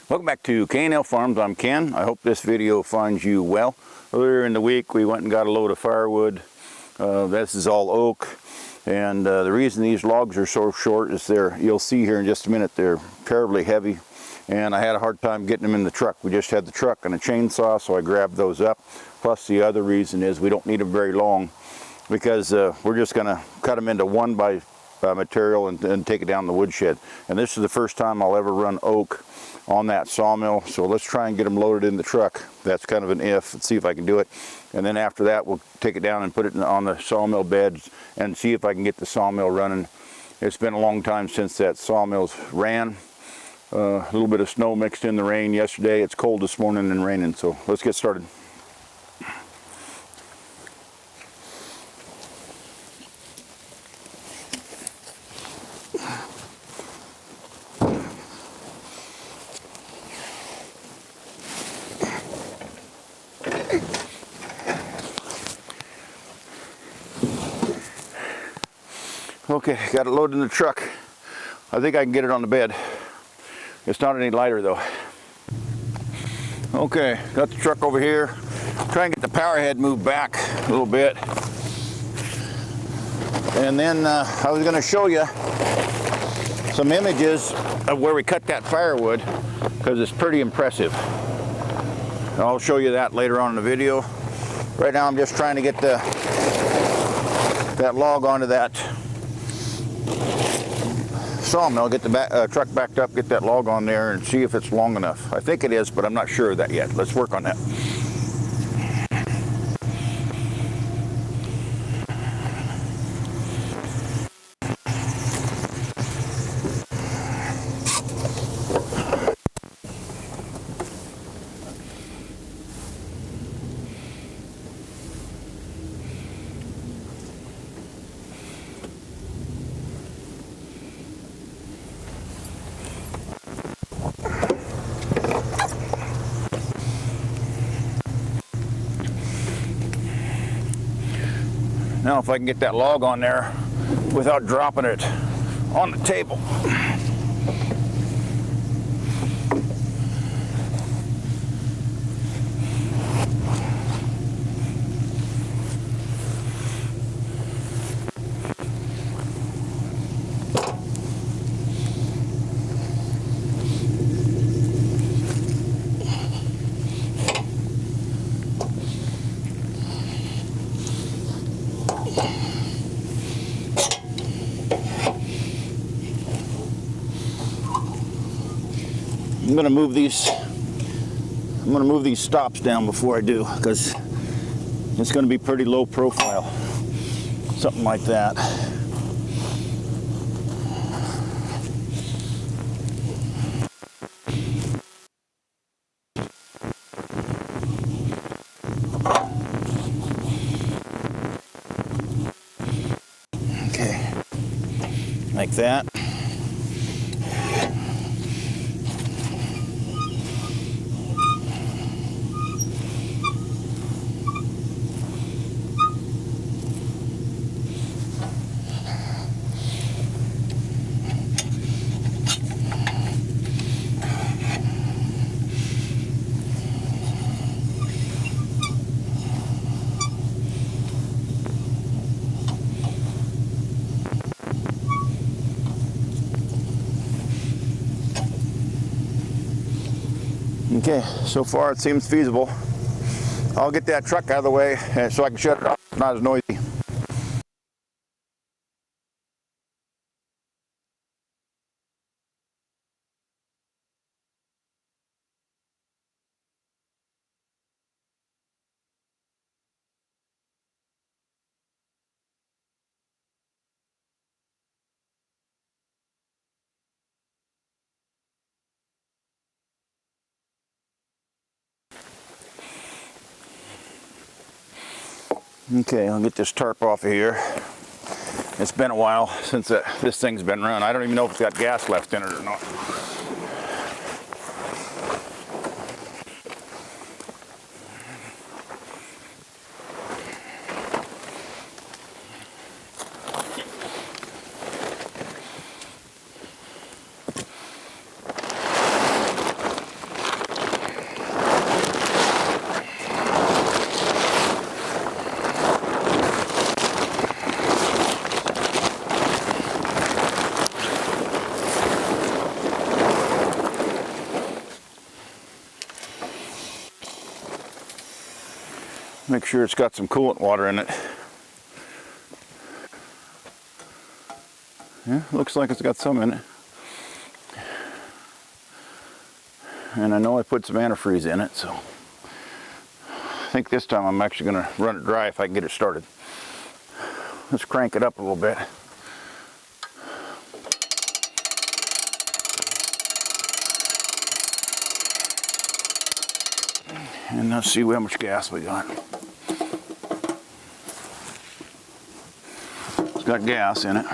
Welcome back to K&L Farms. I'm Ken. I hope this video finds you well. Earlier in the week we went and got a load of firewood. This is all oak, and the reason these logs are so short is you'll see here in just a minute, they're terribly heavy, and I had a hard time getting them in the truck. We just had the truck and a chainsaw, so I grabbed those up. Plus the other reason is we don't need them very long, because we're just going to cut them into 1 by material and take it down the woodshed. And this is the first time I'll ever run oak on that sawmill, so let's try and get them loaded in the truck. That's kind of an if. Let's see if I can do it, and then after that we'll take it down and put it on the sawmill beds and see if I can get the sawmill running. It's been a long time since that sawmill's ran. A little bit of snow mixed in the rain yesterday. It's cold this morning and raining, so let's get started. Okay, got it loaded in the truck. I think I can get it on the bed. It's not any lighter though. Okay, got the truck over here. Try and get the power head moved back a little bit. And then I was going to show you some images of where we cut that firewood, because it's pretty impressive. I'll show you that later on in the video. Right now I'm just trying to get that log onto that sawmill, get the truck backed up, get that log on there and see if it's long enough. I think it is, but I'm not sure of that yet. Let's work on that. Now if I can get that log on there without dropping it on the table. I'm going to move these stops down before I do, because it's going to be pretty low profile. Something like that. Okay. Like that. Okay, so far it seems feasible. I'll get that truck out of the way so I can shut it off. It's not as noisy. Okay, I'll get this tarp off of here. It's been a while since this thing's been run. I don't even know if it's got gas left in it or not. Make sure it's got some coolant water in it. Yeah, looks like it's got some in it. And I know I put some antifreeze in it, so I think this time I'm actually going to run it dry if I can get it started. Let's crank it up a little bit. And let's see how much gas we got. It's got gas in it.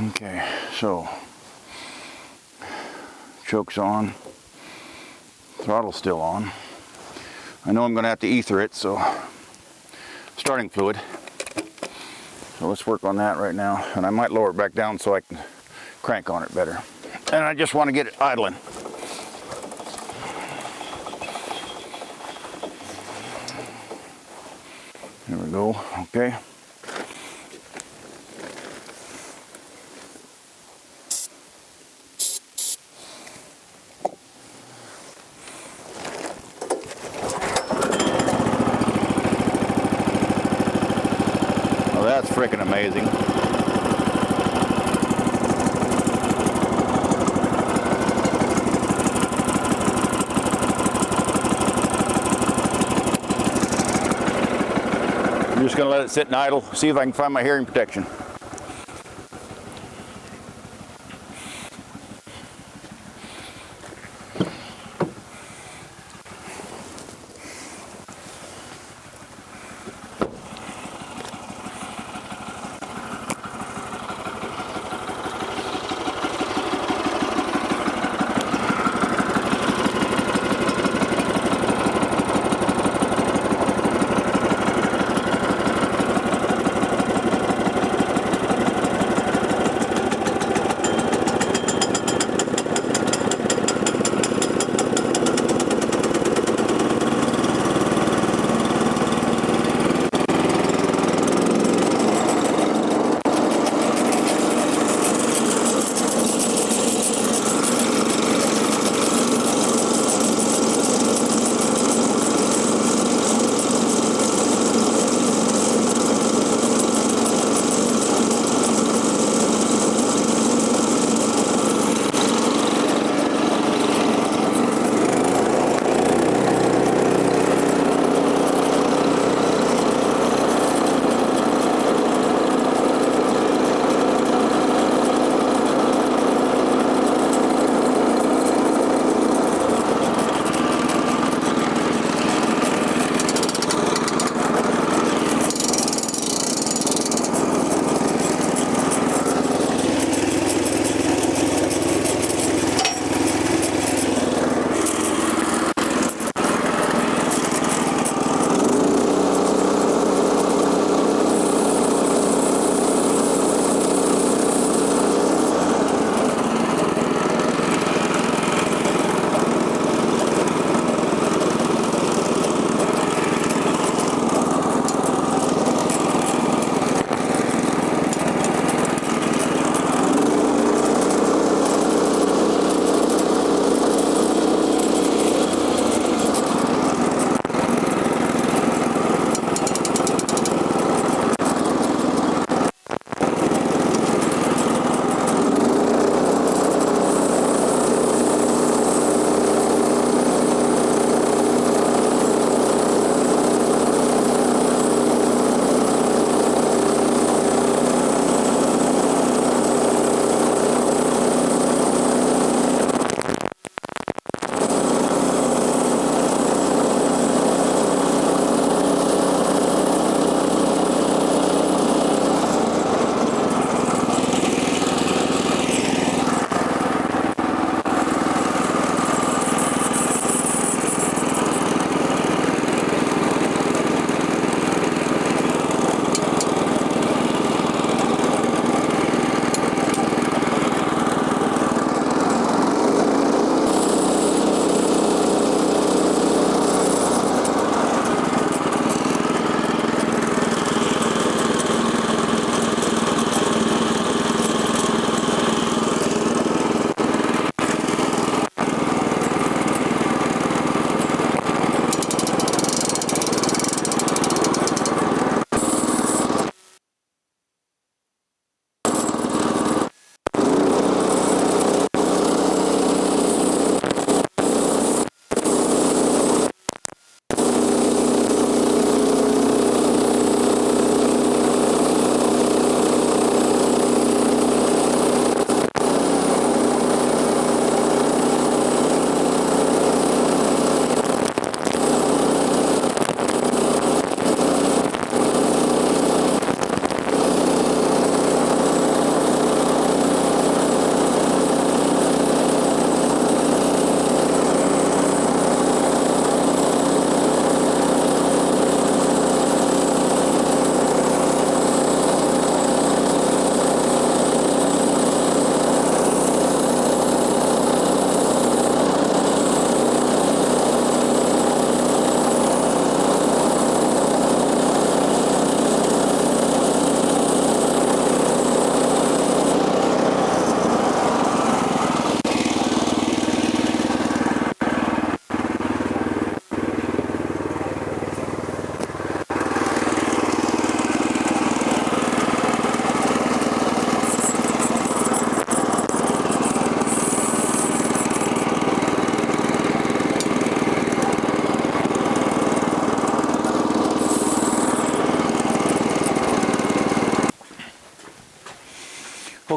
Okay, so choke's on, throttle's still on. I know I'm going to have to ether it, so starting fluid. So let's work on that right now, and I might lower it back down so I can crank on it better. And I just want to get it idling. There we go, okay. Well, that's freaking amazing. I'm just going to let it sit and idle, see if I can find my hearing protection.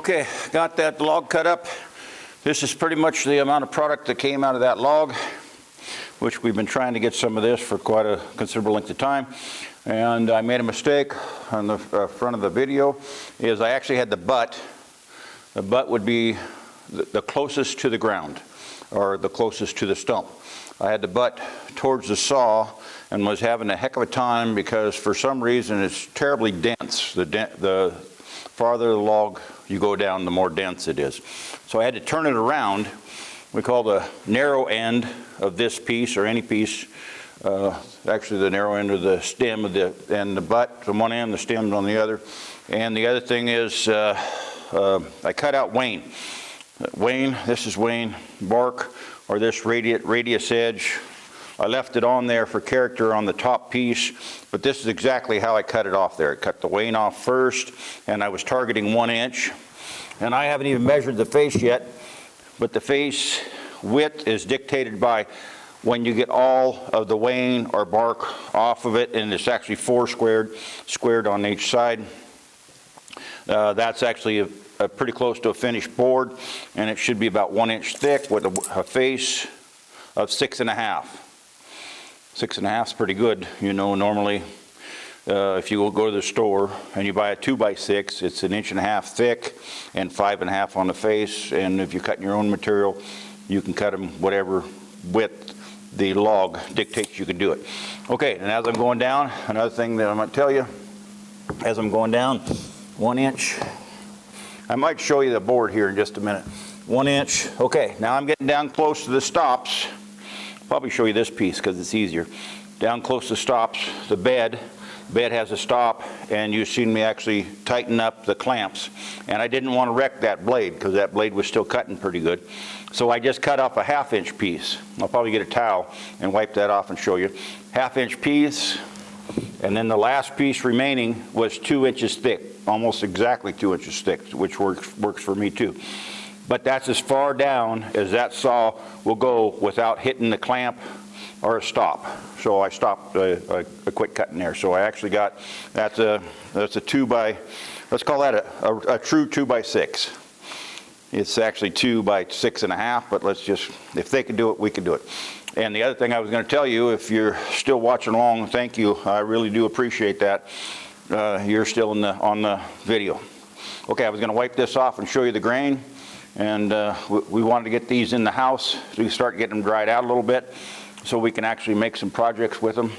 Okay, got that log cut up. This is pretty much the amount of product that came out of that log, which we've been trying to get some of this for quite a considerable length of time. And I made a mistake on the front of the video, is I actually had the butt. The butt would be the closest to the ground, or the closest to the stump. I had the butt towards the saw and was having a heck of a time because for some reason it's terribly dense. The farther the log you go down, the more dense it is. So I had to turn it around. We call the narrow end of this piece, or any piece, actually the narrow end of the stem and the butt on one end, the stem's on the other. And the other thing is I cut out wane. This is wane bark, or this radius edge. I left it on there for character on the top piece, but this is exactly how I cut it off there. I cut the wane off first, and I was targeting 1 inch. And I haven't even measured the face yet, but the face width is dictated by when you get all of the wane or bark off of it, and it's actually 4 squared on each side. That's actually pretty close to a finished board, and it should be about 1 inch thick with a face of 6.5. 6.5 is pretty good. You know, normally if you go to the store and you buy a 2x6, it's 1.5 inches thick and 5.5 on the face. And if you're cutting your own material, you can cut them whatever width the log dictates you can do it. Okay, and as I'm going down, another thing that I'm going to tell you, as I'm going down, 1 inch. I might show you the board here in just a minute. 1 inch. Okay, now I'm getting down close to the stops. I'll probably show you this piece because it's easier. Down close to the stops, the bed has a stop, and you've seen me actually tighten up the clamps. And I didn't want to wreck that blade because that blade was still cutting pretty good. So I just cut off a 1/2 inch piece. I'll probably get a towel and wipe that off and show you. 1/2 inch piece, and then the last piece remaining was 2 inches thick, almost exactly 2 inches thick, which works for me too. But that's as far down as that saw will go without hitting the clamp or a stop. So I stopped, I quit cutting there. So I actually got, that's a 2 by, let's call that a true 2x6. It's actually 2 by 6.5, but let's just, if they can do it, we can do it. And the other thing I was going to tell you, if you're still watching along, thank you. I really do appreciate that. You're still on the video. Okay, I was going to wipe this off and show you the grain. And we wanted to get these in the house so we start getting them dried out a little bit so we can actually make some projects with them.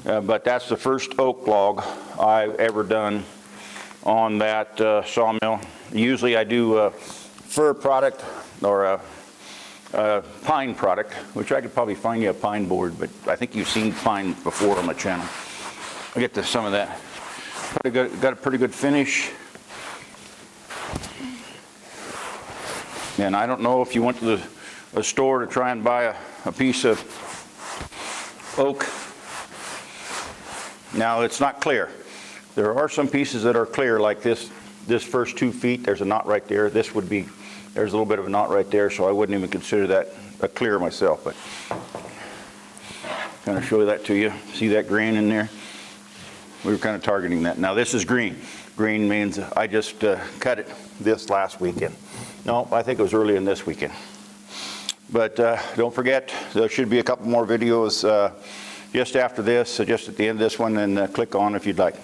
But that's the first oak log I've ever done on that sawmill. Usually I do a fir product or a pine product, which I could probably find you a pine board, but I think you've seen pine before on my channel. I'll get to some of that. Got a pretty good finish. And I don't know if you went to a store to try and buy a piece of oak. Now it's not clear. There are some pieces that are clear, like this first 2 feet, there's a knot right there. This would be, there's a little bit of a knot right there, so I wouldn't even consider that a clear myself, but kind of show that to you. See that grain in there? We were kind of targeting that. Now this is green. Green means I just cut it this last weekend. No, I think it was early in this weekend. But don't forget, there should be a couple more videos just after this, just at the end of this one, and click on if you'd like.